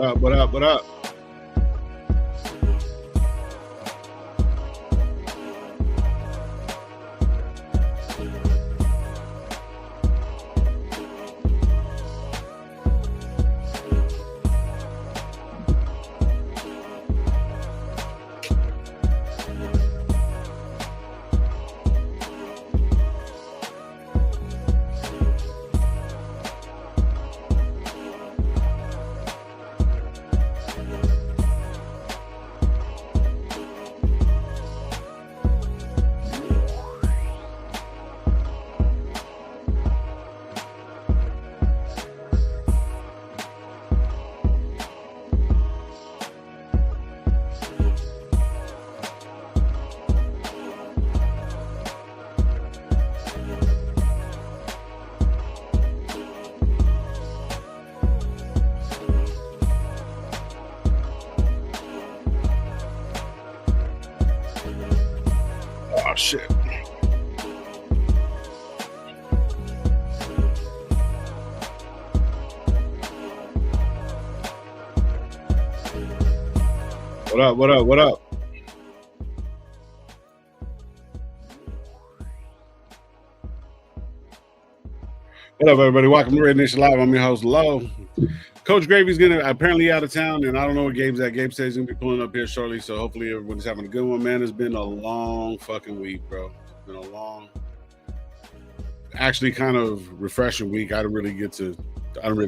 up? What up? What up? Oh, shit. What up? What up? What up? What up, everybody? Welcome to Red Nation Live. I'm your host, Low. Coach Gravy's apparently out of town, and I don't know what game's at. Gabe says he's gonna be pulling up here shortly, so hopefully everyone's having a good one, man. It's been a long fucking week, bro. It's been a long, actually kind of refreshing week. I don't really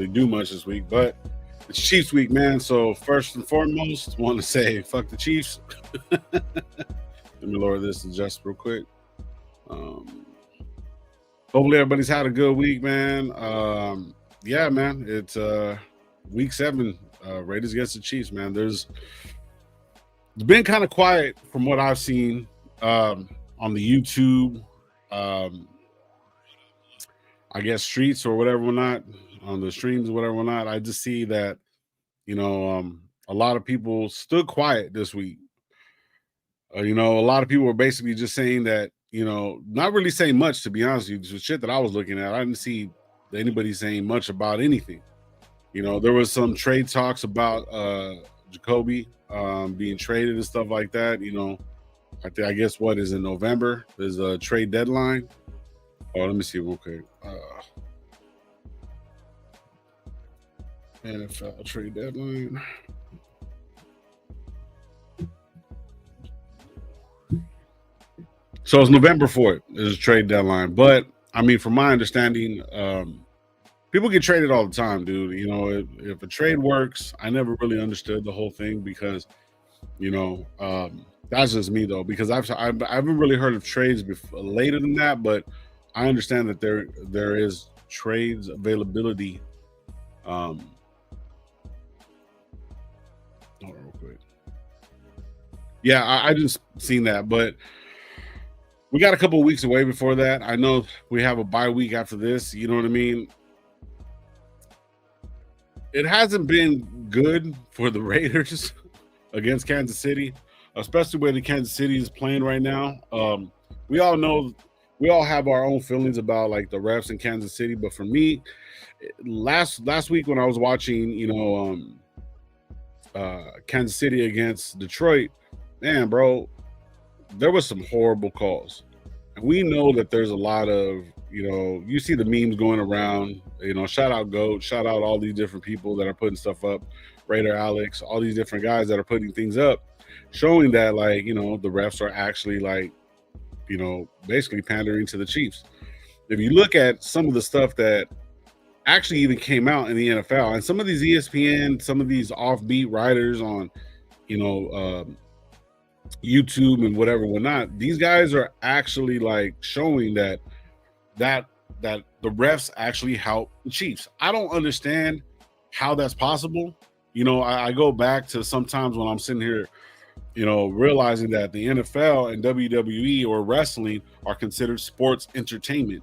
do much this week, but it's Chiefs week, man. So first and foremost, want to say fuck the Chiefs. Let me lower this just real quick. Hopefully everybody's had a good week, man. Yeah, man. It's week 7, Raiders against the Chiefs, man. It's been kind of quiet from what I've seen on the YouTube, I guess streets or whatever, not on the streams or whatever, not. I just see that, a lot of people stood quiet this week. A lot of people were basically just saying that, not really saying much, to be honest with you. The shit that I was looking at, I didn't see anybody saying much about anything. There was some trade talks about Jacoby being traded and stuff like that. I guess what is in November is a trade deadline. Oh, let me see. Okay. NFL trade deadline. So it's November 4th is a trade deadline. But I mean, from my understanding, people get traded all the time, dude. If a trade works, I never really understood the whole thing because, that's just me though. Because I haven't really heard of trades later than that, but I understand that there is trades availability. Hold on real quick. Yeah, I just seen that, but we got a couple of weeks away before that. I know we have a bye week after this. You know what I mean? It hasn't been good for the Raiders against Kansas City, especially where the Kansas City is playing right now. We all know, we all have our own feelings about like the refs in Kansas City, but for me, last week when I was watching, Kansas City against Detroit, man, bro, there was some horrible calls. And we know that there's a lot of, you see the memes going around, shout out GOAT, shout out all these different people that are putting stuff up, Raider Alex, all these different guys that are putting things up, showing that like, the refs are actually like, basically pandering to the Chiefs. If you look at some of the stuff that actually even came out in the NFL and some of these ESPN, some of these offbeat writers on, YouTube and whatnot, these guys are actually like showing that the refs actually help the Chiefs. I don't understand how that's possible. I go back to sometimes when I'm sitting here, realizing that the NFL and WWE or wrestling are considered sports entertainment.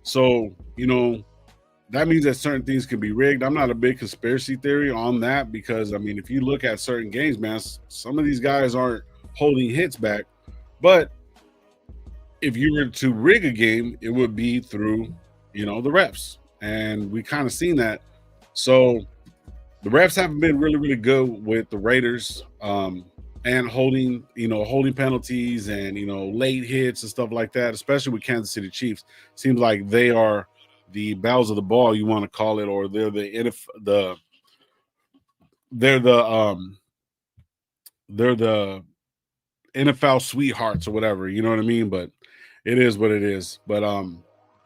So, that means that certain things can be rigged. I'm not a big conspiracy theory on that because, I mean, if you look at certain games, man, some of these guys aren't holding hits back. But if you were to rig a game, it would be through, the refs. And we kind of seen that. So the refs haven't been really, really good with the Raiders, and holding penalties and late hits and stuff like that, especially with Kansas City Chiefs. Seems like they are the bells of the ball, you want to call it, or they're the NFL sweethearts or whatever, you know what I mean? But it is what it is. But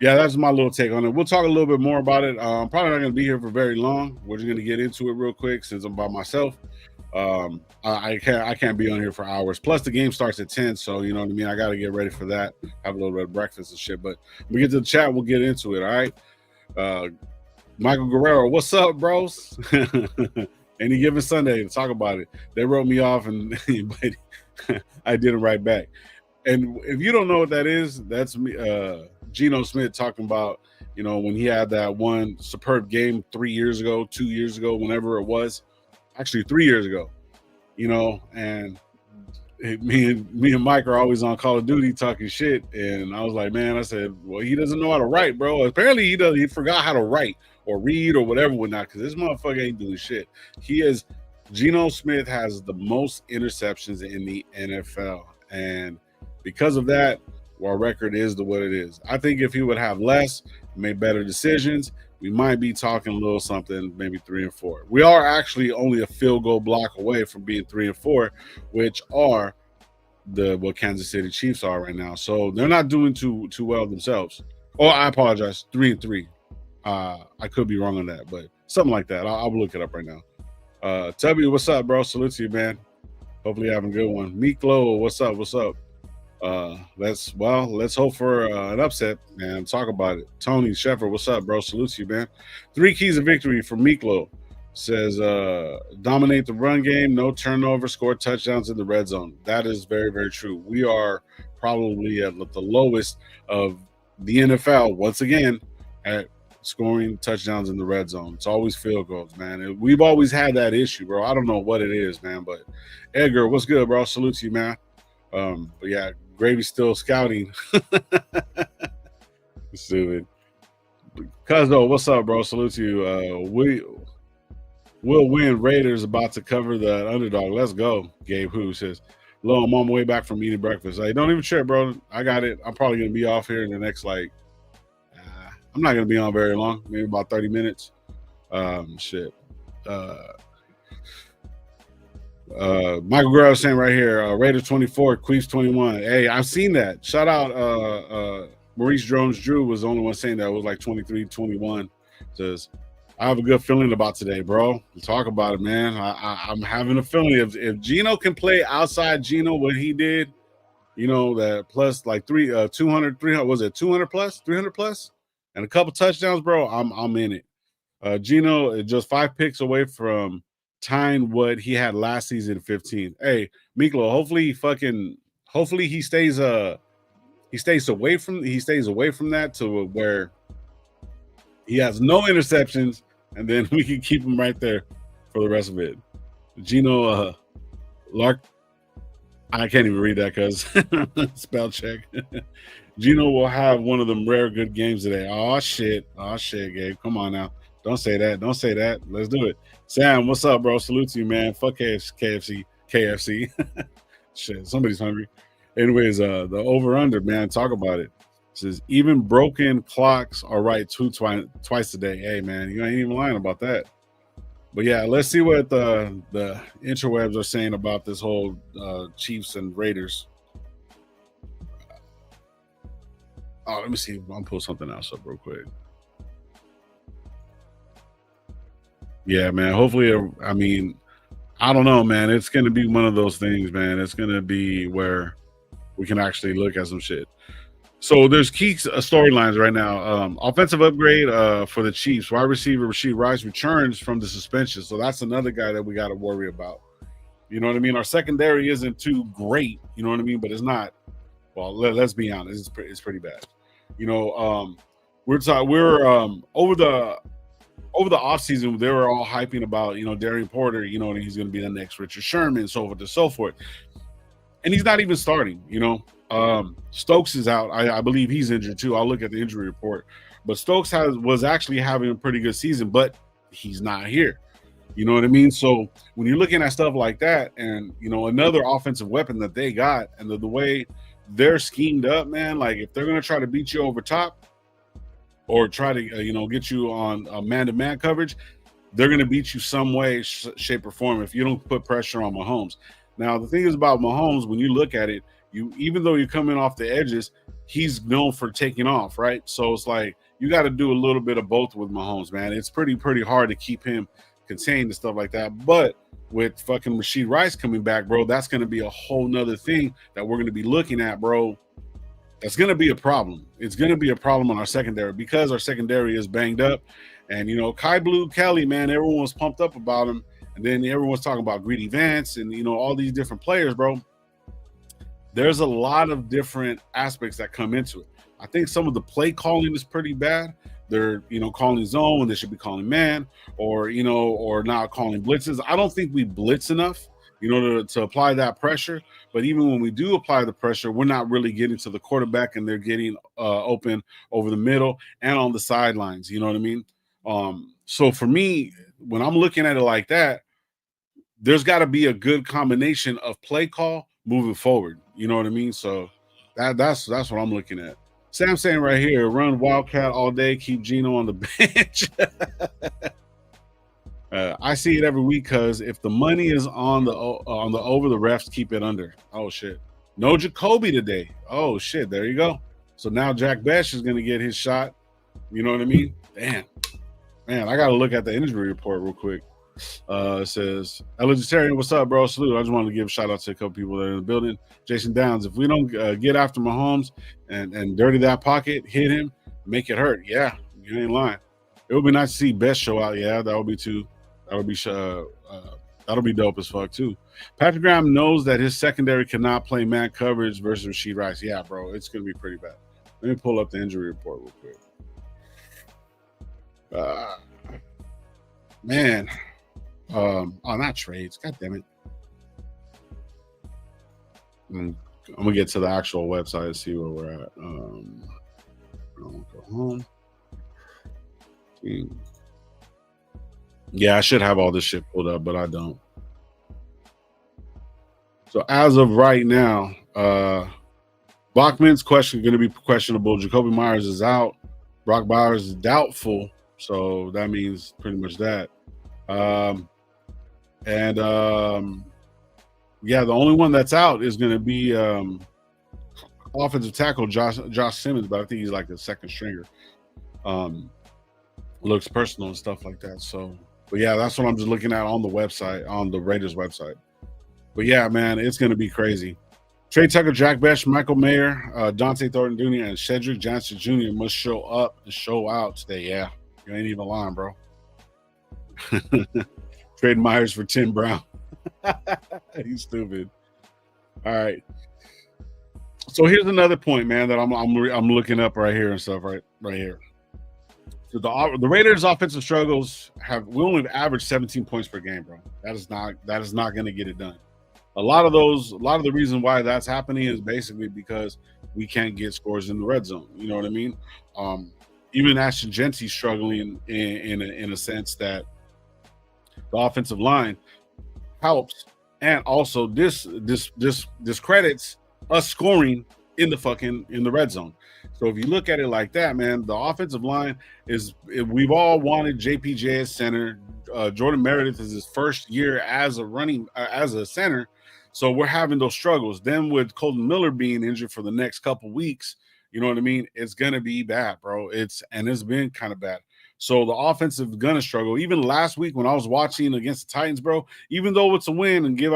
yeah, that's my little take on it. We'll talk a little bit more about it. I'm probably not going to be here for very long. We're just going to get into it real quick since I'm by myself. I can't be on here for hours. Plus, the game starts at 10, so you know what I mean. I got to get ready for that. Have a little bit of breakfast and shit. But when we get to the chat, we'll get into it. All right. Michael Guerrero, what's up, bros? Any given Sunday to talk about it. They wrote me off, and I didn't write back. And if you don't know what that is, that's me, Geno Smith talking about, when he had that one superb game 3 years ago, 2 years ago, whenever it was, actually 3 years ago, and me and Mike are always on Call of Duty talking shit. And I was like, man, I said, well, he doesn't know how to write, bro. Apparently he forgot how to write or read or whatever whatnot, because this motherfucker ain't doing shit. Geno Smith has the most interceptions in the NFL. And because of that, our record is what it is. I think if he would have less, made better decisions, we might be talking a little something, maybe 3-4. We are actually only a field goal block away from being 3-4, which are what Kansas City Chiefs are right now. So they're not doing too well themselves. Oh, I apologize. 3-3. I could be wrong on that, but something like that. I'll look it up right now. Tubby, what's up, bro? Salute to you, man. Hopefully you're having a good one. Meeklo, what's up? What's up? Let's hope for an upset, man. Talk about it. Tony Sheffer, what's up, bro? Salute to you, man. 3 keys of victory for Meeklo. Says dominate the run game, no turnover, score touchdowns in the red zone. That is very, very true. We are probably at the lowest of the NFL once again at scoring touchdowns in the red zone. It's always field goals, man. We've always had that issue, bro. I don't know what it is, man. But Edgar, what's good, bro? Salute to you, man. But yeah, Gravy's still scouting. Stupid. Cuzzo, what's up, bro? Salute to you. We'll win. Raiders about to cover the underdog. Let's go. Gabe Who says, "Lo, I'm on my way back from eating breakfast." Like, don't even trip, bro. I got it. I'm probably gonna be off here in the next I'm not gonna be on very long. Maybe about 30 minutes. Shit. Michael Guerrero saying right here, Raiders 24, Queefs 21. Hey, I've seen that. Shout out Maurice Jones-Drew was the only one saying that. It was like 23-21. Says, I have a good feeling about today, bro. We'll talk about it, man. I'm having a feeling if Geno can play outside Geno what he did, that plus like 200, 300, was it 200 plus, 300 plus, and a couple touchdowns, bro, I'm in it. Geno is just 5 picks away from tying what he had last season, 15. Hey, Miklo, hopefully he stays away from that to where he has no interceptions, and then we can keep him right there for the rest of it. Geno Lark, I can't even read that because spell check. Geno will have one of them rare good games today. Oh shit, Gabe. Come on now. Don't say that. Let's do it. Sam, what's up, bro? Salute to you, man. Fuck KFC. Shit, somebody's hungry. Anyways, the over-under, man, talk about it. It says, even broken clocks are right twice a day. Hey, man, you ain't even lying about that. But, yeah, let's see what the interwebs are saying about this whole Chiefs and Raiders. Let me see. I'll pull something else up real quick. Yeah, man. Hopefully, I don't know, man. It's going to be one of those things, man. It's going to be where we can actually look at some shit. So there's key storylines right now. Offensive upgrade for the Chiefs. Wide receiver Rashee Rice returns from the suspension. So that's another guy that we got to worry about. You know what I mean? Our secondary isn't too great. You know what I mean? But it's not. Well, let's be honest. It's pretty bad. We're over the offseason, they were all hyping about, Darian Porter, he's going to be the next Richard Sherman, so forth and so forth. And he's not even starting, Stokes is out. I believe he's injured too. I'll look at the injury report. But Stokes was actually having a pretty good season, but he's not here. You know what I mean? So when you're looking at stuff like that, and another offensive weapon that they got, and the way they're schemed up, man, like if they're gonna try to beat you over top or try to get you on man-to-man coverage, they're gonna beat you some way, shape, or form if you don't put pressure on Mahomes. Now the thing is about Mahomes, when you look at it, even though you're coming off the edges, he's known for taking off, right? So it's like you got to do a little bit of both with Mahomes, man. It's pretty hard to keep him contained and stuff like that. But with fucking Rashee Rice coming back, bro, that's going to be a whole nother thing that we're going to be looking at, bro. That's going to be a problem. It's going to be a problem on our secondary because our secondary is banged up. And, Kai Blue Kelly, man, everyone was pumped up about him. And then everyone's talking about Greedy Vance and, all these different players, bro. There's a lot of different aspects that come into it. I think some of the play calling is pretty bad. They're, calling zone when they should be calling man, or not calling blitzes. I don't think we blitz enough, to apply that pressure. But even when we do apply the pressure, we're not really getting to the quarterback, and they're getting open over the middle and on the sidelines. You know what I mean? So for me, when I'm looking at it like that, there's got to be a good combination of play call moving forward. You know what I mean? So that's what I'm looking at. Sam saying right here, run Wildcat all day, keep Geno on the bench. I see it every week because if the money is on the over, the refs keep it under. Oh shit. No Jacoby today. Oh shit. There you go. So now Jack Besh is gonna get his shot. You know what I mean? Damn. Man, I gotta look at the injury report real quick. It says, Legendarian, what's up, bro? Salute. I just wanted to give a shout out to a couple people that are in the building. Jason Downs, if we don't get after Mahomes and dirty that pocket, hit him, make it hurt. Yeah, you ain't lying. It would be nice to see Best show out. Yeah, that would be too. That would be that'll be dope as fuck too. Patrick Graham knows that his secondary cannot play man coverage versus Rashee Rice. Yeah, bro, it's gonna be pretty bad. Let me pull up the injury report real quick. Man. Not trades. God damn it. I'm gonna get to the actual website and see where we're at. I'll go home. Yeah, I should have all this shit pulled up, but I don't. So as of right now, Bachman's going to be questionable. Jacoby Myers is out. Brock Bowers is doubtful. So that means pretty much that. Yeah, the only one that's out is going to be offensive tackle Josh Simmons, but I think he's like a second stringer. Looks personal and stuff like that. So, but yeah, that's what I'm just looking at on the website, on the Raiders website. But yeah, man, it's going to be crazy. Trey Tucker, Jack Besh, Michael Mayer, Dante Thornton Jr., and Cedric Johnson Jr. must show up and show out today. Yeah, you ain't even lying, bro. Trade Myers for Tim Brown. He's stupid. All right. So here's another point, man, that I'm looking up right here and stuff right here. So the Raiders' offensive struggles we only averaged 17 points per game, bro. That is not going to get it done. A lot of the reason why that's happening is basically because we can't get scores in the red zone. You know what I mean? Even Ashton Genty's struggling in a sense that the offensive line helps, and also this credits us scoring in the red zone. So if you look at it like that, man, the offensive line we've all wanted JPJ as center. Jordan Meredith is his first year as a center. So we're having those struggles. Then with Colton Miller being injured for the next couple weeks, you know what I mean? It's going to be bad, bro. It's been kind of bad. So the offensive is going to struggle. Even last week when I was watching against the Titans, bro, even though it's a win and give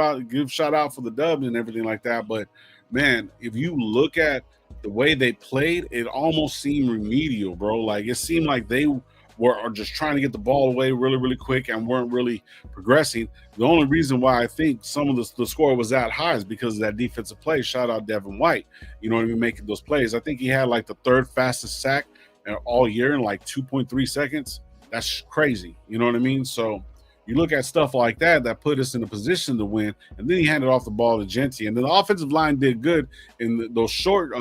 shout out for the dub and everything like that. But man, if you look at the way they played, it almost seemed remedial, bro. Like it seemed like they were just trying to get the ball away really, really quick and weren't really progressing. The only reason why I think some of the score was that high is because of that defensive play. Shout out Devin White, you know what I mean, making those plays. I think he had like the third fastest sack all year in like 2.3 seconds. That's crazy, you know what I mean? So you look at stuff like that put us in a position to win, and then he handed off the ball to Genty, and then the offensive line did good in those short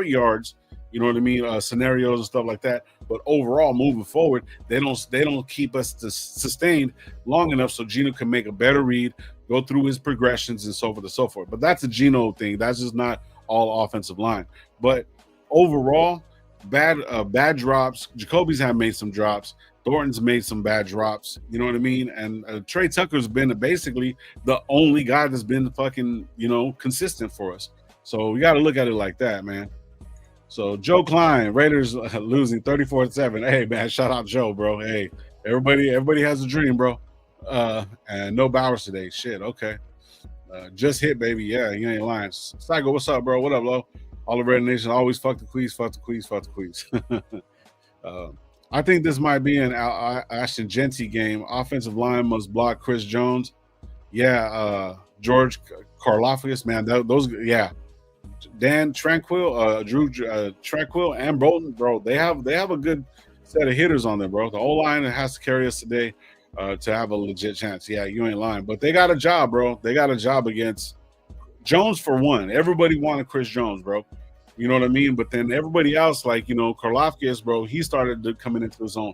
yards. you know what I mean, scenarios and stuff like that. But overall, moving forward, they don't keep us sustained long enough so Geno can make a better read, go through his progressions and so forth and so forth. But that's a Geno thing. That's just not all offensive line. But overall, bad drops. Jacoby's have made some drops. Thornton's made some bad drops. You know what I mean? And Trey Tucker's been basically the only guy that's been fucking, consistent for us. So we got to look at it like that, man. So Joe Klein, Raiders losing 34-7. Hey, man, shout out Joe, bro. Hey, everybody has a dream, bro. And no Bowers today. Shit, okay. Just hit, baby. Yeah, you ain't lying. Psycho, what's up, bro? What up, Lo? All the Red Nation always fuck the Queez, fuck the Queez, fuck the Queez. I think this might be an Ashton Genty game. Offensive line must block Chris Jones. Yeah, George Karlaftis, man. Those, yeah. Dan Tranquil, Drew Tranquil, and Bolton, bro. They have a good set of hitters on there, bro. The O-line has to carry us today to have a legit chance. Yeah, you ain't lying. But they got a job, bro. They got a job against Jones for one. Everybody wanted Chris Jones, bro. You know what I mean? But then everybody else, like, Karlaftis, bro, he started coming into his own.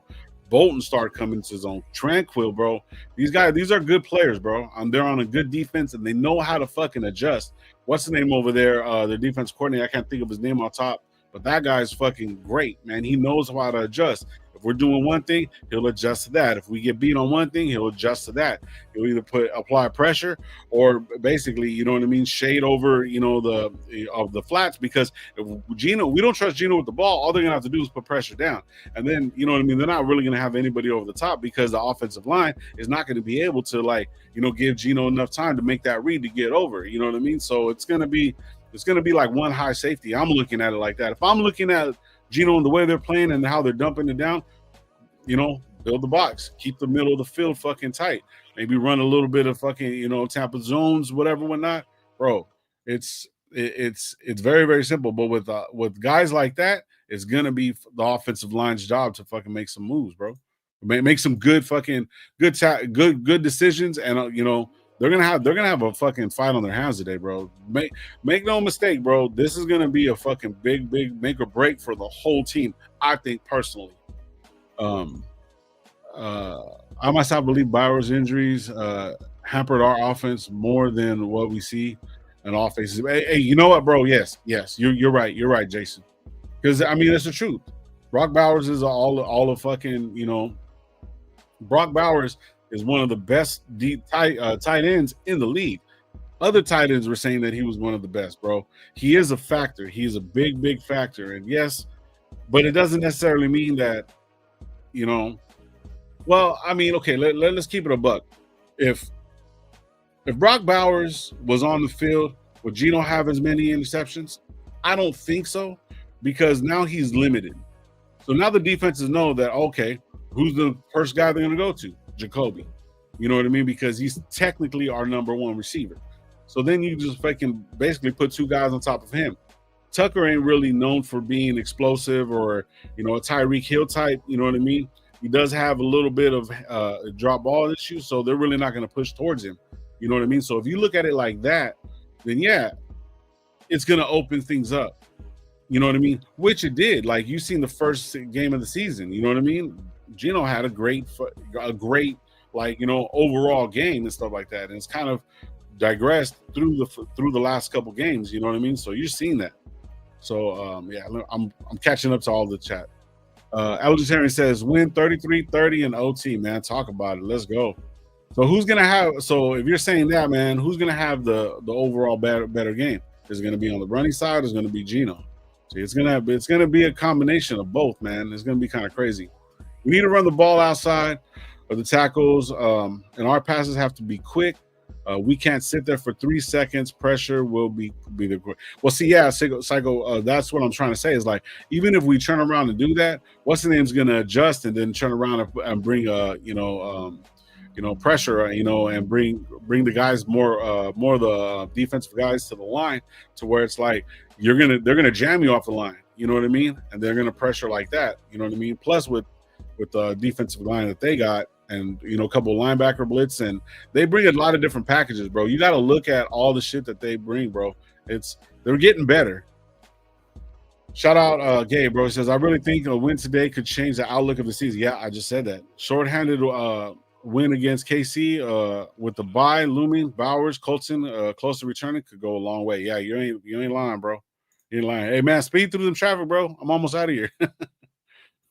Bolton started coming into his own. Tranquil, bro. These are good players, bro. They're on a good defense, and they know how to fucking adjust. What's the name over there? The defense coordinator, I can't think of his name on top, but that guy's fucking great, man. He knows how to adjust. If we're doing one thing, he'll adjust to that. If we get beat on one thing, he'll adjust to that. He'll either apply pressure or basically, you know what I mean, shade over, the flats, because if Geno, we don't trust Geno with the ball. All they're gonna have to do is put pressure down, and then you know what I mean. They're not really gonna have anybody over the top because the offensive line is not going to be able to give Geno enough time to make that read to get over. You know what I mean? So it's gonna be like one high safety. I'm looking at it like that. If I'm looking at Geno and the way they're playing and how they're dumping it down, build the box, keep the middle of the field fucking tight. Maybe run a little bit of fucking, Tampa zones, whatever, whatnot, bro. It's very, very simple. But with guys like that, it's gonna be the offensive line's job to fucking make some moves, bro. Make some good decisions, and they're gonna have a fucking fight on their hands today, bro. Make no mistake, bro. This is gonna be a fucking big make or break for the whole team. I think personally. I myself believe Bowers' injuries hampered our offense more than what we see in all faces. Hey, you know what, bro? Yes, you're right. You're right, Jason. Because I mean, it's the truth. Brock Bowers is all of fucking. Brock Bowers is one of the best deep tight ends in the league. Other tight ends were saying that he was one of the best, bro. He is a factor. He is a big factor, and yes, but it doesn't necessarily mean that. Well, I mean, okay, let's keep it a buck. If Brock Bowers was on the field, would Geno have as many interceptions? I don't think so, because now he's limited. So now the defenses know that, okay, who's the first guy they're going to go to? Jacoby. You know what I mean? Because he's technically our number one receiver. So then you just basically put two guys on top of him. Tucker ain't really known for being explosive or, a Tyreek Hill type. You know what I mean? He does have a little bit of drop ball issues, so they're really not going to push towards him. You know what I mean? So if you look at it like that, then yeah, it's going to open things up. You know what I mean? Which it did. Like, you've seen the first game of the season. You know what I mean? Geno had a great overall game and stuff like that. And it's kind of digressed through the last couple games. You know what I mean? So you're seeing that. So yeah, I'm catching up to all the chat. Elgin says win 33-30 in OT, man. Talk about it. Let's go. So who's gonna have? So if you're saying that, man, who's gonna have the overall better game? Is it gonna be on the running side? Or is it gonna be Geno? See, it's gonna be a combination of both, man. It's gonna be kind of crazy. We need to run the ball outside of the tackles, and our passes have to be quick. We can't sit there for 3 seconds. Pressure will be the well. See, yeah, Psycho. That's what I'm trying to say. Is like, even if we turn around and do that, what's the name's gonna adjust and then turn around and bring pressure, and bring the guys more of the defensive guys to the line, to where it's like they're gonna jam you off the line. You know what I mean? And they're gonna pressure like that. You know what I mean? Plus with the defensive line that they got. And, a couple of linebacker blitz, and they bring a lot of different packages, bro. You got to look at all the shit that they bring, bro. They're getting better. Shout out Gabe, bro. He says, I really think a win today could change the outlook of the season. Yeah, I just said that. Shorthanded win against KC with the bye looming. Bowers, Colton close to returning could go a long way. Yeah, you ain't lying, bro. You ain't lying. Hey man, speed through them traffic, bro. I'm almost out of here.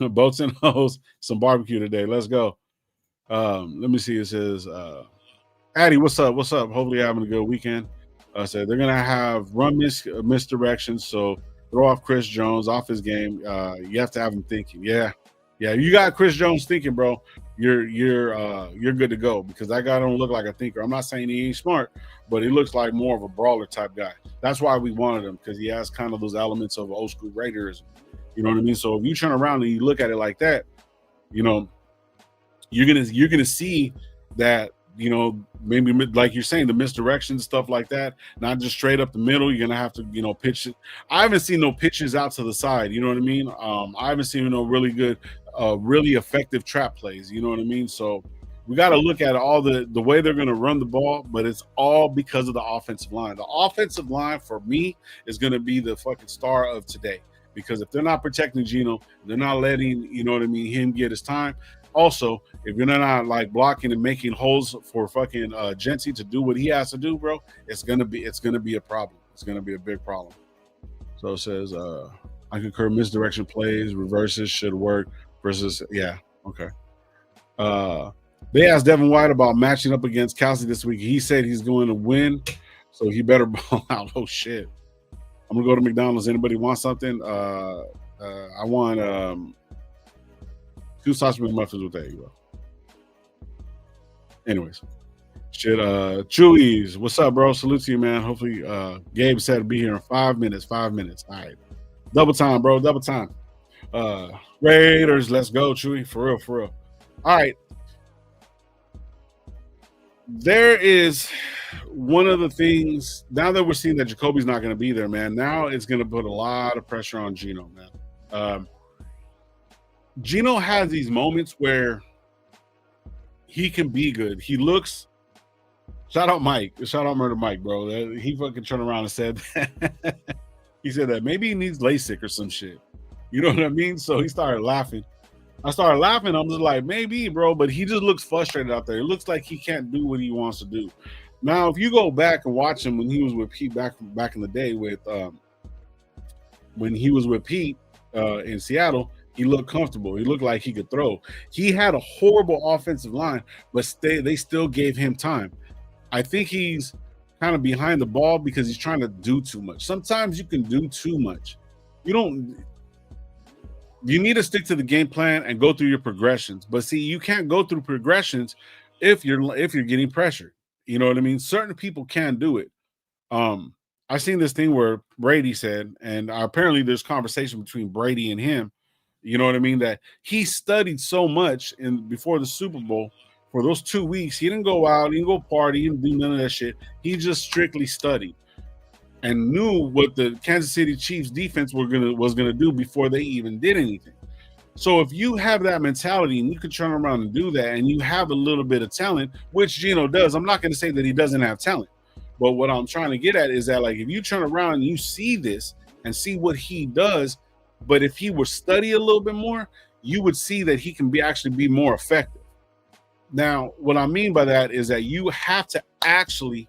Boats and hoes, some barbecue today. Let's go. Let me see. It says Addy, what's up? What's up? Hopefully you're having a good weekend. Said they're gonna have run misdirections, so throw off Chris Jones off his game. You have to have him thinking. Yeah. You got Chris Jones thinking, bro. You're good to go because that guy don't look like a thinker. I'm not saying he ain't smart, but he looks like more of a brawler type guy. That's why we wanted him because he has kind of those elements of old school Raiders. You know what I mean? So if you turn around and you look at it like that, you know, you're gonna see that. You know, maybe like you're saying, the misdirection, stuff like that, not just straight up the middle. You're gonna have to, you know, pitch it. I haven't seen no pitches out to the side. You know what I mean? I haven't seen no really good, really effective trap plays. You know what I mean? So we got to look at all the way they're gonna run the ball, but it's all because of the offensive line. The offensive line for me is gonna be the fucking star of today because if they're not protecting Geno, they're not letting, you know what I mean, him get his time. Also, if you're not like blocking and making holes for fucking Genty to do what he has to do, bro, it's gonna be a problem. It's gonna be a big problem. So it says, I concur. Misdirection plays, reverses should work. Versus, yeah, okay. They asked Devin White about matching up against Kelsey this week. He said he's going to win, so he better ball out. Oh shit! I'm gonna go to McDonald's. Anybody want something? I want 2 sausage McMuffins with egg, bro. Anyways, shit. Chewies, what's up, bro? Salute to you, man. Hopefully, Gabe said to be here in 5 minutes. 5 minutes. All right, double time, bro. Double time. Raiders, let's go, Chewy. For real, for real. All right. There is one of the things now that we're seeing that Jacoby's not going to be there, man. Now it's going to put a lot of pressure on Geno, man. Geno has these moments where he can be good. He looks. Shout out Mike. Shout out Murder Mike, bro. He fucking turned around and said that. He said that maybe he needs LASIK or some shit. You know what I mean? So he started laughing. I started laughing. I'm just like, maybe, bro, but he just looks frustrated out there. It looks like he can't do what he wants to do. Now, if you go back and watch him when he was with Pete back in the day with when he was with Pete in Seattle, he looked comfortable. He looked like he could throw. He had a horrible offensive line, but they still gave him time. I think he's kind of behind the ball because he's trying to do too much. Sometimes you can do too much. You need to stick to the game plan and go through your progressions. But see, you can't go through progressions if you're getting pressured. You know what I mean? Certain people can do it. I've seen this thing where Brady said, and apparently there's conversation between Brady and him. You know what I mean? That he studied so much before the Super Bowl for those 2 weeks. He didn't go out, he didn't go party, he didn't do none of that shit. He just strictly studied and knew what the Kansas City Chiefs defense was gonna do before they even did anything. So if you have that mentality and you can turn around and do that, and you have a little bit of talent, which Geno does, I'm not going to say that he doesn't have talent, but what I'm trying to get at is that, like, if you turn around and you see this and see what he does, but if he were study a little bit more, you would see that he can actually be more effective. Now, what I mean by that is that you have to actually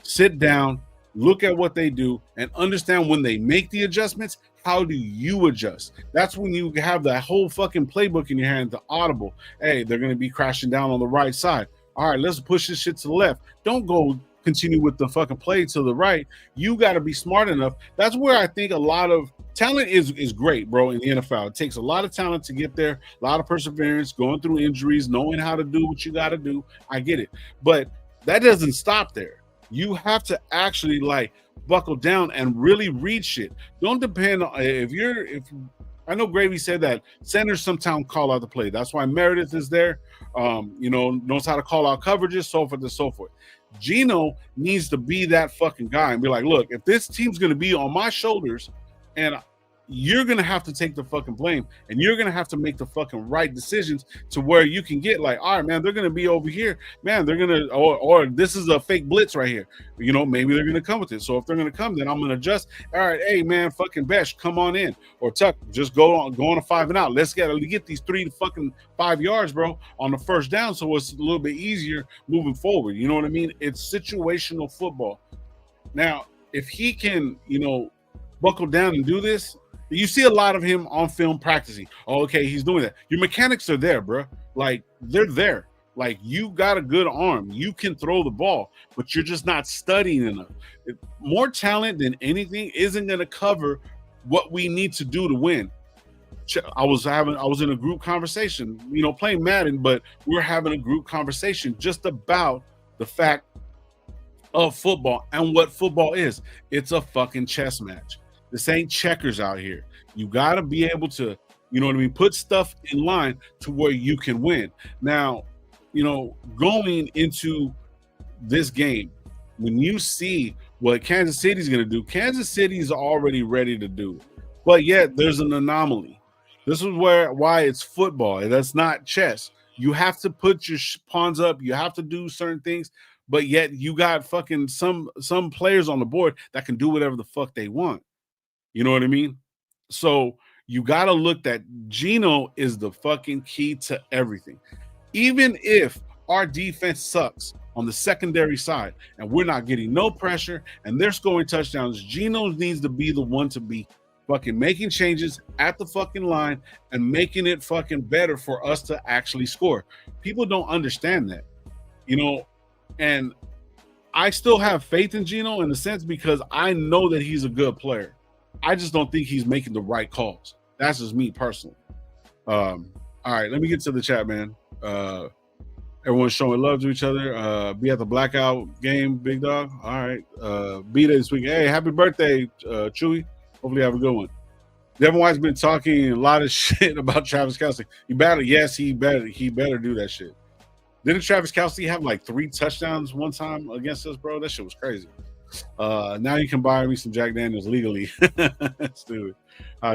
sit down, look at what they do, and understand when they make the adjustments, how do you adjust? That's when you have that whole fucking playbook in your hand, the audible. Hey, they're going to be crashing down on the right side. All right, let's push this shit to the left. Don't go continue with the fucking play to the right. You got to be smart enough. That's where I think a lot of talent is great, bro, in the NFL. It takes a lot of talent to get there, a lot of perseverance, going through injuries, knowing how to do what you got to do. I get it. But that doesn't stop there. You have to actually, like, buckle down and really read shit. Don't depend on if I know Gravy said that centers sometimes call out the play. That's why Meredith is there. Knows how to call out coverages, so forth and so forth. Geno needs to be that fucking guy and be like, look, if this team's going to be on my shoulders and you're going to have to take the fucking blame, and you're going to have to make the fucking right decisions to where you can get like, all right, man, they're going to be over here, man, they're going to, or this is a fake blitz right here. You know, maybe they're going to come with it. So if they're going to come, then I'm going to adjust. All right, hey, man, fucking Besh, come on in. Or Tuck, just go on a 5 and out. Let's get these 3 to fucking 5 yards, bro, on the first down, so it's a little bit easier moving forward. You know what I mean? It's situational football. Now, if he can, you know, buckle down and do this, you see a lot of him on film practicing. Oh, okay, he's doing that. Your mechanics are there, bro. Like, they're there. Like, you got a good arm. You can throw the ball, but you're just not studying enough. More talent than anything isn't going to cover what we need to do to win. I was in a group conversation, you know, playing Madden, but we're having a group conversation just about the fact of football and what football is. It's a fucking chess match. This ain't checkers out here. You got to be able to, you know what I mean, put stuff in line to where you can win. Now, you know, going into this game, when you see what Kansas City's going to do, Kansas City's already ready to do it. But yet there's an anomaly. This is why it's football. That's not chess. You have to put your pawns up. You have to do certain things. But yet you got fucking some players on the board that can do whatever the fuck they want. You know what I mean? So you got to look that Geno is the fucking key to everything. Even if our defense sucks on the secondary side and we're not getting no pressure and they're scoring touchdowns, Geno needs to be the one to be fucking making changes at the fucking line and making it fucking better for us to actually score. People don't understand that, you know, and I still have faith in Geno in a sense because I know that he's a good player. I just don't think he's making the right calls. That's just me personally. All right, let me get to the chat, man. Everyone's showing love to each other. Be at the blackout game, big dog. All right. Be there this week. Hey, happy birthday, Chewy. Hopefully you have a good one. Devin White's been talking a lot of shit about Travis Kelce. He better do that shit. Didn't Travis Kelce have like 3 touchdowns one time against us, bro? That shit was crazy. Now you can buy me some Jack Daniels legally. Stupid.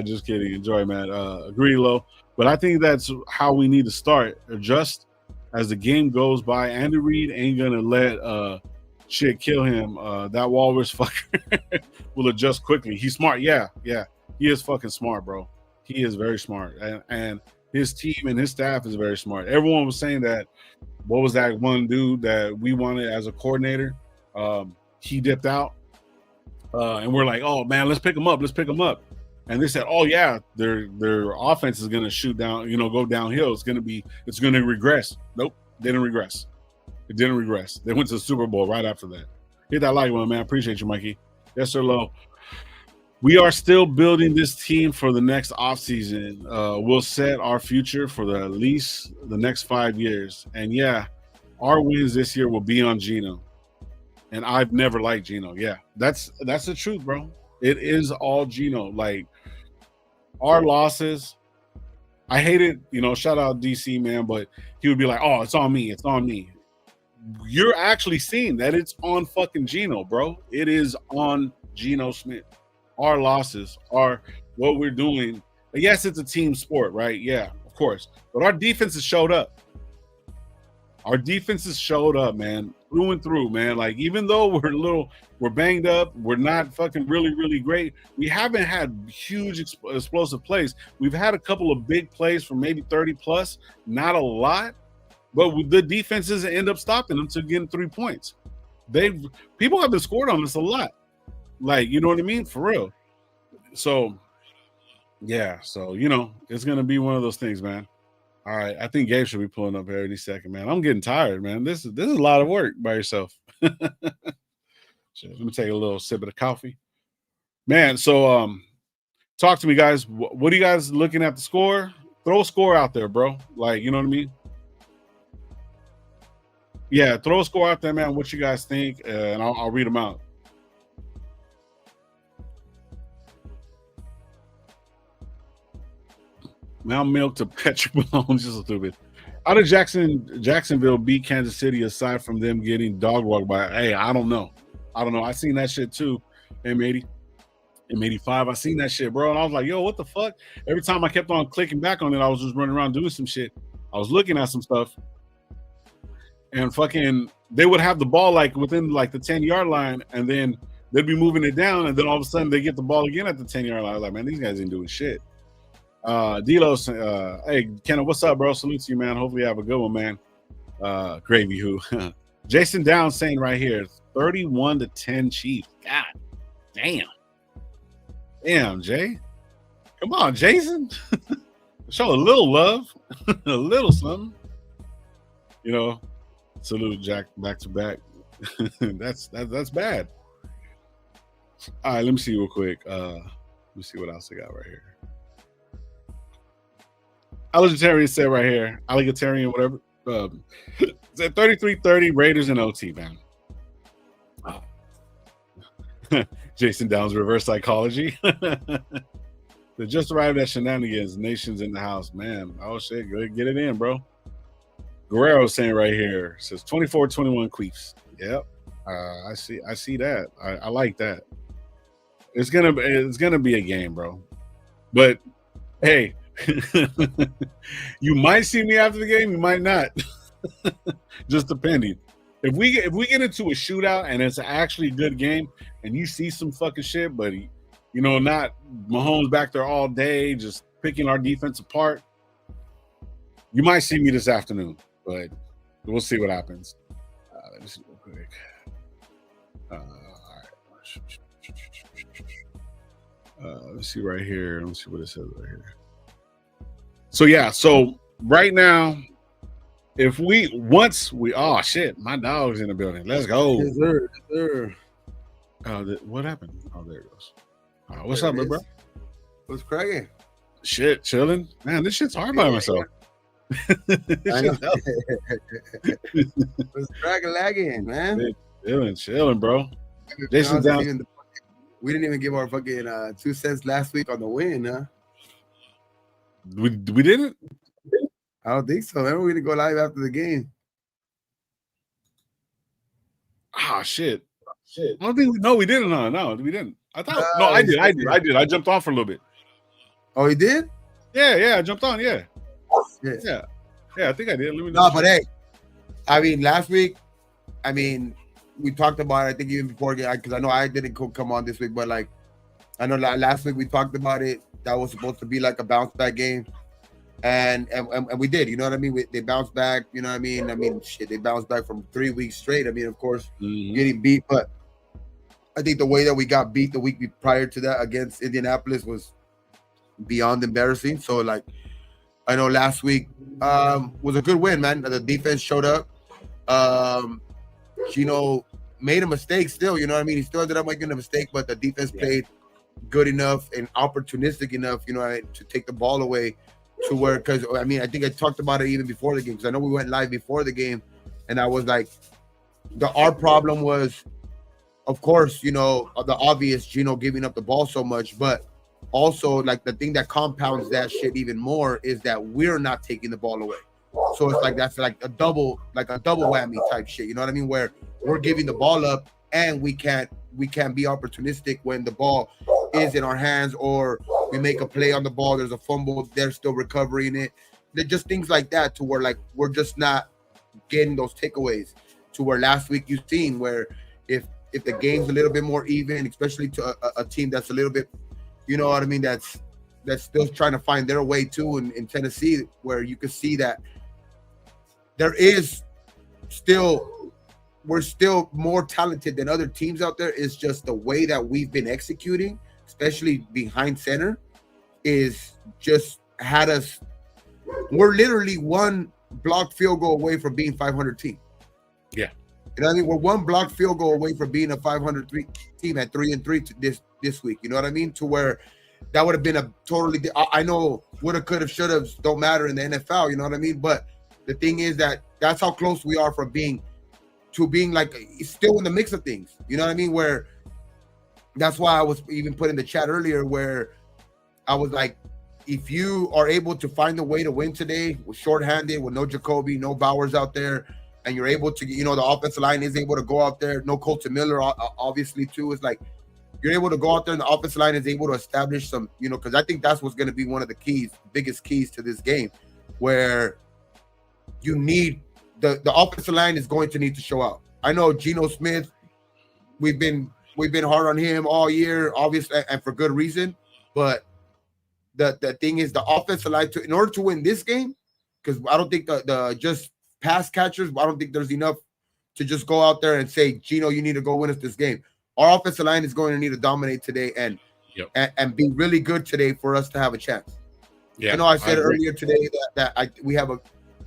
Just kidding. Enjoy, man. Agree, low. But I think that's how we need to start. Adjust as the game goes by. Andy Reid ain't gonna let shit kill him. That walrus fucker will adjust quickly. He's smart. Yeah. He is fucking smart, bro. He is very smart. And his team and his staff is very smart. Everyone was saying that, what was that one dude that we wanted as a coordinator? He dipped out. And we're like, oh, man, let's pick him up. And they said, oh, yeah, their offense is going to shoot down, go downhill. It's going to regress. Nope, didn't regress. It didn't regress. They went to the Super Bowl right after that. Hit that like one, man. Appreciate you, Mikey. Yes, sir, Low. We are still building this team for the next offseason. We'll set our future for at least the next 5 years. And, yeah, our wins this year will be on Geno. And I've never liked Geno. Yeah, that's the truth, bro. It is all Geno. Like, our losses, I hate it. Shout out DC, man, but he would be like, oh, it's on me. It's on me. You're actually seeing that it's on fucking Geno, bro. It is on Geno Smith. Our losses are what we're doing. Yes, it's a team sport, right? Yeah, of course. But our defense has showed up. Our defense has showed up, man, through and through, man. Like, even though we're banged up, we're not fucking really, really great. We haven't had huge explosive plays. We've had a couple of big plays for maybe 30 plus, not a lot, but the defenses end up stopping them to getting 3 points. People have been scored on us a lot. Like, you know what I mean? For real. So, yeah. So, it's going to be one of those things, man. All right. I think Gabe should be pulling up here any second, man. I'm getting tired, man. This is a lot of work by yourself. So, let me take a little sip of the coffee. Man, so talk to me, guys. What are you guys looking at the score? Throw a score out there, bro. Like, you know what I mean? Yeah, throw a score out there, man. What you guys think? And I'll read them out. Now milk to Patrick Mahomes, just stupid. How did Jacksonville beat Kansas City aside from them getting dog walked by? Hey, I don't know. I seen that shit too, M80. M85. I seen that shit, bro, and I was like, yo, what the fuck? Every time I kept on clicking back on it, I was just running around doing some shit. I was looking at some stuff, and fucking they would have the ball like within like the 10-yard line, and then they'd be moving it down, and then all of a sudden they get the ball again at the 10-yard line. I was like, man, these guys ain't doing shit. Delos, hey, Kenna, what's up, bro? Salute to you, man. Hopefully you have a good one, man. Gravy who. Jason Downs saying right here, 31-10 Chiefs. God damn. Damn, Jay. Come on, Jason. Show a little love. A little something. You know, salute Jack back to back. That's bad. All right, let me see real quick. Let me see what else I got right here. Alligatarian said right here, Alligatarian, whatever. Said 33-30 Raiders and OT, man. Jason Downs reverse psychology. They just arrived at Shenanigans. Nations in the house, man. Oh shit, good, get it in, bro. Guerrero saying right here says 24-21 Queefs. Yep, I see that. I like that. It's gonna be a game, bro. But hey, you might see me after the game. You might not. Just depending. If we get into a shootout and it's actually a good game, and you see some fucking shit, but not Mahomes back there all day just picking our defense apart, you might see me this afternoon. But we'll see what happens. Let me see real quick. All right. Let's see right here. Let's see what it says right here. So yeah, so right now, oh shit, my dog's in the building. Let's go. Yes, sir. Yes, sir. What happened? Oh, there it goes. What's up, bro? What's cracking? Shit, chilling. Man, this shit's hard by myself. I know. What's cracking, lagging, man? Chilling, bro. Jason down. We didn't even give our fucking 2 cents last week on the win, huh? We didn't. I don't think so. Remember, we didn't go live after the game. Ah, shit. I don't think we didn't. No, we didn't. I thought I did. I jumped on for a little bit. Oh, you did? Yeah, I jumped on. Yeah, I think I did. Let me know. No, but hey, I mean, last week, we talked about it, I think even before, because I know I didn't come on this week, but like, I know last week we talked about it. That was supposed to be like a bounce back game. And we did, you know what I mean? They bounced back, you know what I mean? Shit, they bounced back from 3 weeks straight. I mean, of course, getting beat, but I think the way that we got beat the week prior to that against Indianapolis was beyond embarrassing. So, like, I know last week was a good win, man. The defense showed up. Geno made a mistake still, you know what I mean? He still ended up making a mistake, but the defense played good enough and opportunistic enough, to take the ball away. To where, because I think I talked about it even before the game, because I know we went live before the game, and I was like, our problem was, of course, the obvious, Geno giving up the ball so much, but also like the thing that compounds that shit even more is that we're not taking the ball away. So it's like that's like a double whammy type shit, you know what I mean? Where we're giving the ball up and we can't be opportunistic when the ball is in our hands, or we make a play on the ball, there's a fumble, they're still recovering it. They're just things like that, to where like we're just not getting those takeaways. To where last week you've seen where if the game's a little bit more even, especially to a team that's a little bit, you know what I mean, that's still trying to find their way too in Tennessee, where you can see that we're still more talented than other teams out there. It's just the way that we've been executing, especially behind center, is just had us. We're literally one blocked field goal away from being 500 team. Yeah, you know what I mean. We're one blocked field goal away from being a 500 team at 3-3 this week. You know what I mean? To where that would have been a totally. I know woulda, coulda, shoulda don't matter in the NFL. You know what I mean? But the thing is that's how close we are from being like still in the mix of things. You know what I mean? Where that's why I was even put in the chat earlier where I was like, if you are able to find a way to win today with shorthanded, with no Jacoby, no Bowers out there, and you're able to, the offensive line is able to go out there, no Colton Miller, obviously too. It's like you're able to go out there and the offensive line is able to establish some, because I think that's what's going to be one of the biggest keys to this game, where you need the offensive line is going to need to show out. I know Geno Smith, we've been hard on him all year, obviously, and for good reason. But the thing is, the offensive line, in order to win this game, because I don't think the just pass catchers, I don't think there's enough to just go out there and say, Geno, you need to go win us this game. Our offensive line is going to need to dominate today and be really good today for us to have a chance. Yeah, I know I said earlier today that I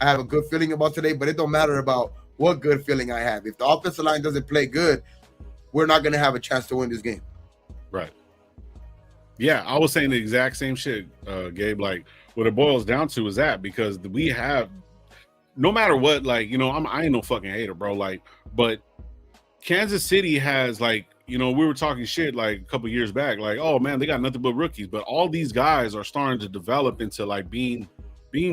have a good feeling about today, but it don't matter about what good feeling I have. If the offensive line doesn't play good, we're not going to have a chance to win this game. Right. Yeah, I was saying the exact same shit, Gabe. Like, what it boils down to is that because we have, no matter what, like, I ain't no fucking hater, bro. Like, but Kansas City has, like, we were talking shit like a couple years back, like, oh man, they got nothing but rookies, but all these guys are starting to develop into like being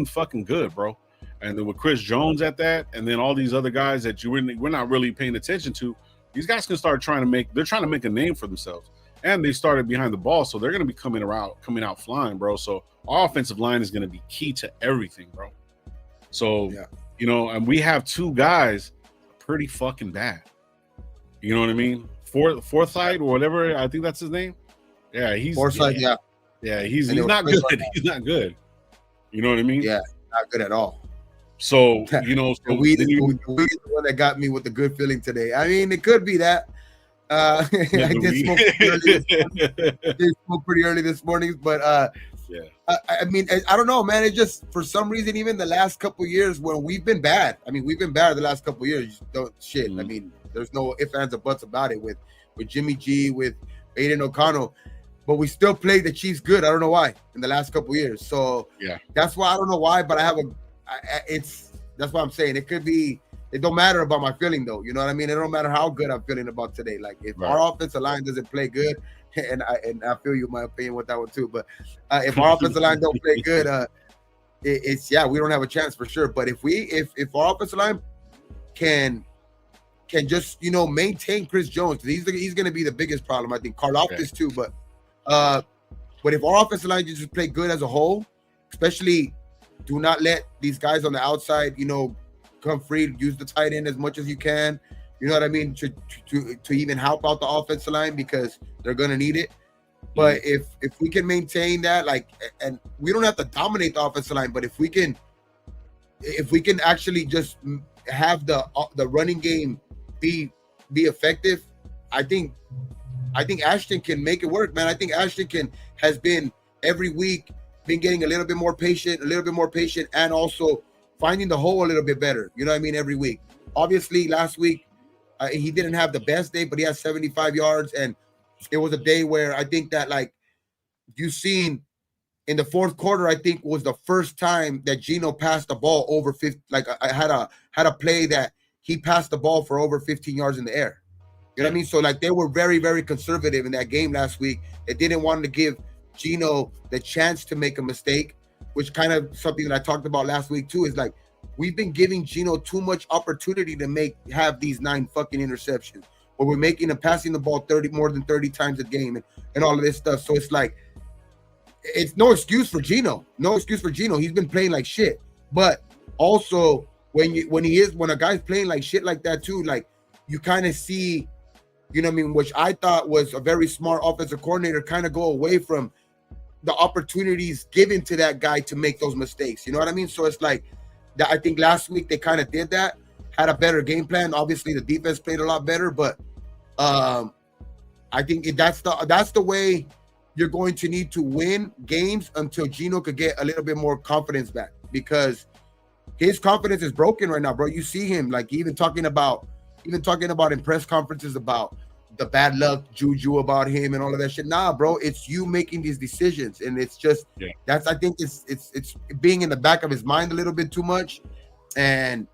fucking good, bro. And then with Chris Jones at that, and then all these other guys that we're not really paying attention to, these guys can start trying to make a name for themselves. And they started behind the ball, so they're going to be coming out flying, bro. So our offensive line is going to be key to everything, bro. So, and we have two guys pretty fucking bad. You know what I mean? Forsythe or whatever, I think that's his name. Yeah, he's Forsythe. Yeah, he's not good. He's not good. You know what I mean? Yeah, not good at all. So so we the one that got me with the good feeling today. I mean, it could be that. I did smoke pretty early this morning, but I mean, I don't know, man. It just, for some reason, even the last couple of years when we've been bad. I mean, we've been bad the last couple of years. I mean, there's no ifs, ands, or buts about it with Jimmy G, with Aiden O'Connell, but we still played the Chiefs good. I don't know why in the last couple of years. So that's why I don't know why, but that's why I'm saying it could be. It don't matter about my feeling though. You know what I mean? It don't matter how good I'm feeling about today. Like if our offensive line doesn't play good, and I feel you my opinion with that one too. But if our offensive line don't play good, we don't have a chance for sure. But if our offensive line can just maintain Chris Jones, he's going to be the biggest problem. I think Karlaftis too. But if our offensive line just play good as a whole, especially do not let these guys on the outside, come free, use the tight end as much as you can, you know what I mean, to even help out the offensive line because they're gonna need it. But if we can maintain that, like, and we don't have to dominate the offensive line, but if we can actually just have the running game be effective, I think Ashton can make it work, man. I think Ashton has been every week been getting a little bit more patient, and also finding the hole a little bit better. You know what I mean? Every week. Obviously, last week, he didn't have the best day, but he had 75 yards. And it was a day where I think that, like, you seen in the fourth quarter, I think was the first time that Geno passed the ball over 50. Like, I had a play that he passed the ball for over 15 yards in the air. You know what I mean? So, like, they were very, very conservative in that game last week. They didn't want to give Geno the chance to make a mistake, which kind of something that I talked about last week too, is like we've been giving Geno too much opportunity to have these 9 fucking interceptions, where we're making him passing the ball more than 30 times a game and all of this stuff. So it's like, it's no excuse for Geno. He's been playing like shit. But also when a guy's playing like shit like that too, like you kind of see, you know what I mean, which I thought was a very smart offensive coordinator, kind of go away from the opportunities given to that guy to make those mistakes. You know what I mean? So it's like that. I think last week they kind of did that, had a better game plan. Obviously the defense played a lot better, but I think that's the way you're going to need to win games until Geno could get a little bit more confidence back, because his confidence is broken right now, bro. You see him like even talking about in press conferences about the bad luck juju about him and all of that shit. Nah, bro, it's you making these decisions, and it's just I think it's being in the back of his mind a little bit too much, and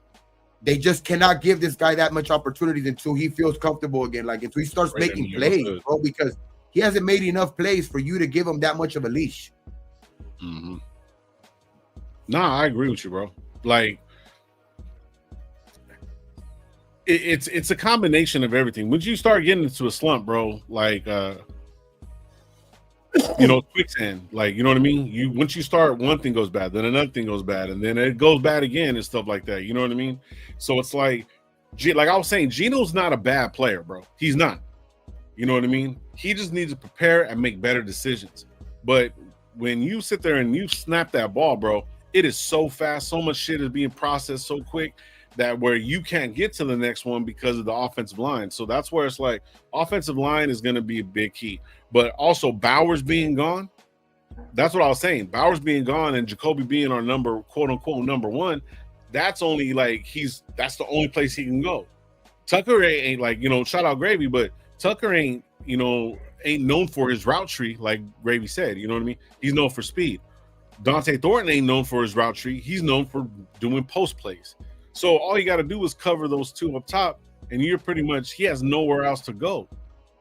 they just cannot give this guy that much opportunities until he feels comfortable again, like until he starts making plays, bro, because he hasn't made enough plays for you to give him that much of a leash. Mm-hmm. Nah, I agree with you, bro. Like, it's a combination of everything. Once you start getting into a slump, bro, like quicksand. Like, you know what I mean? Once you start, one thing goes bad, then another thing goes bad, and then it goes bad again and stuff like that. You know what I mean? So it's like I was saying, Geno's not a bad player, bro. He's not. You know what I mean? He just needs to prepare and make better decisions. But when you sit there and you snap that ball, bro, it is so fast. So much shit is being processed so quick that where you can't get to the next one because of the offensive line. So that's where it's like offensive line is going to be a big key. But also Bowers being gone, that's what I was saying. Bowers being gone and Jacoby being our quote unquote number one, that's only like that's the only place he can go. Tucker ain't like, shout out Gravy, but Tucker ain't known for his route tree, like Gravy said. You know what I mean? He's known for speed. Dante Thornton ain't known for his route tree. He's known for doing post plays. So all you got to do is cover those two up top, and he has nowhere else to go.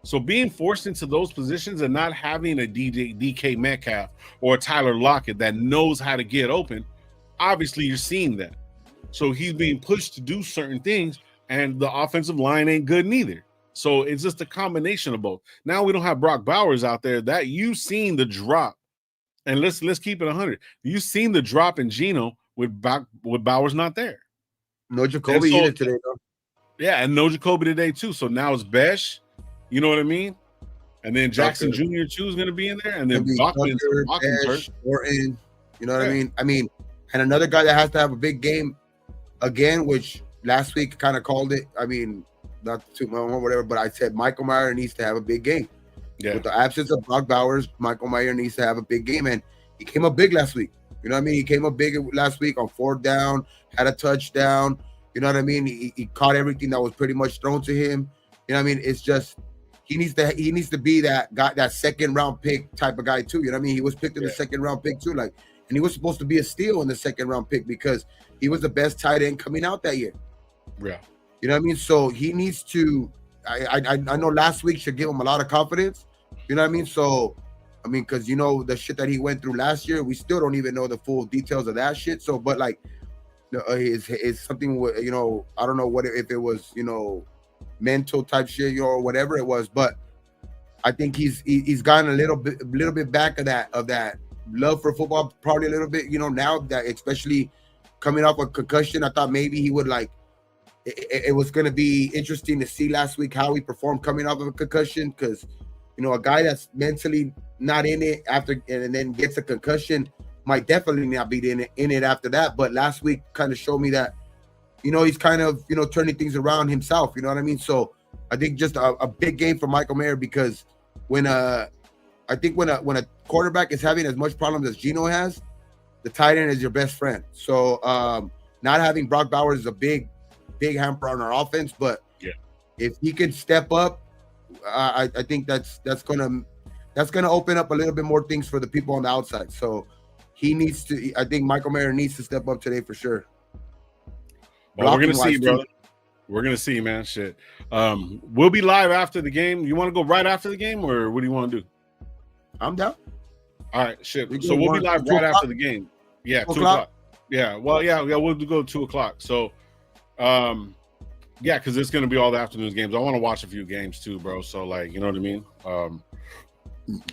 So being forced into those positions and not having a DK Metcalf or a Tyler Lockett that knows how to get open, obviously you're seeing that. So he's being pushed to do certain things, and the offensive line ain't good neither. So it's just a combination of both. Now we don't have Brock Bowers out there. That you've seen the drop, and let's keep it 100. You've seen the drop in Geno with Bowers not there. No Jacoby either today, though. Yeah, and no Jacoby today too. So now it's Besh. You know what I mean? And then Jackson Jr. too is going to be in there, and then Bachman's hurt. Orton. You know what I mean? And another guy that has to have a big game again, which last week kind of called it. I mean, not to my own whatever, but I said Michael Mayer needs to have a big game. Yeah. With the absence of Brock Bowers, Michael Mayer needs to have a big game, and he came up big last week. You know what I mean? He came up big last week on 4th down, had a touchdown. You know what I mean? He caught everything that was pretty much thrown to him. You know what I mean? It's just he needs to be that guy, that second round pick type of guy too. You know what I mean? He was picked in the second round pick too, and he was supposed to be a steal in the second round pick because he was the best tight end coming out that year. Yeah. You know what I mean? So he needs to. I know last week should give him a lot of confidence. You know what I mean? So. I mean, because the shit that he went through last year, we still don't even know the full details of that shit. So, but like, is something I don't know if it was mental type shit or whatever it was, but I think he's gotten a little bit back of that love for football, probably a little bit. Now that especially coming off a concussion, I thought maybe he would like. It was going to be interesting to see last week how he performed coming off of a concussion because. A guy that's mentally not in it after and then gets a concussion might definitely not be in it after that. But last week kind of showed me that, he's kind of, turning things around himself. You know what I mean? So I think just a big game for Michael Mayer because when a quarterback is having as much problems as Geno has, the tight end is your best friend. So not having Brock Bowers is a big hamper on our offense. But if he could step up, I think that's gonna open up a little bit more things for the people on the outside. So he needs to. I think Michael Mayer needs to step up today for sure. Well, we're gonna see, brother. We're gonna see, man. Shit. We'll be live after the game. You want to go right after the game, or what do you want to do? I'm down. All right, shit. So we'll be live right after the game. Yeah, 2 o'clock. Yeah. Well, yeah. We'll go 2 o'clock. So, yeah, because it's going to be all the afternoon games. I want to watch a few games too, bro. So, like, you know what I mean?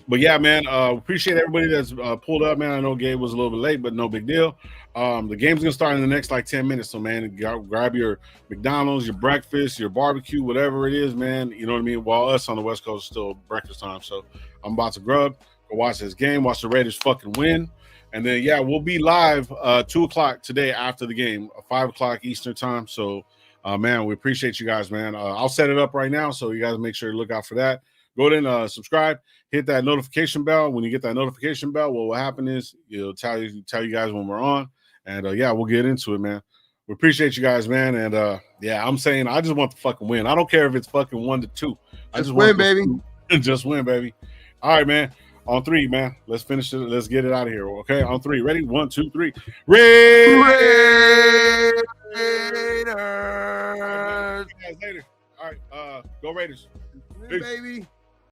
But yeah, man, appreciate everybody that's pulled up, man. I know Gabe was a little bit late, but no big deal. The game's going to start in the next, 10 minutes. So, man, grab your McDonald's, your breakfast, your barbecue, whatever it is, man. You know what I mean? While us on the West Coast is still breakfast time. So, I'm about to grub, go watch this game, watch the Raiders fucking win. And then, yeah, we'll be live 2 o'clock today after the game, 5 o'clock Eastern time. So, man, we appreciate you guys, man. I'll set it up right now, so you guys make sure to look out for that. Go ahead and subscribe, hit that notification bell. When you get that notification bell, what will happen is it'll tell you guys when we're on, and yeah, we'll get into it, man. We appreciate you guys, man, and yeah, I'm saying I just want the fucking win. I don't care if it's fucking 1-2. I just win, baby. Just win, baby. All right, man. On 3, man. Let's finish it. Let's get it out of here. Okay, on 3. Ready? 1, 2, 3. Raiders. See you guys later. All right, go Raiders. Baby.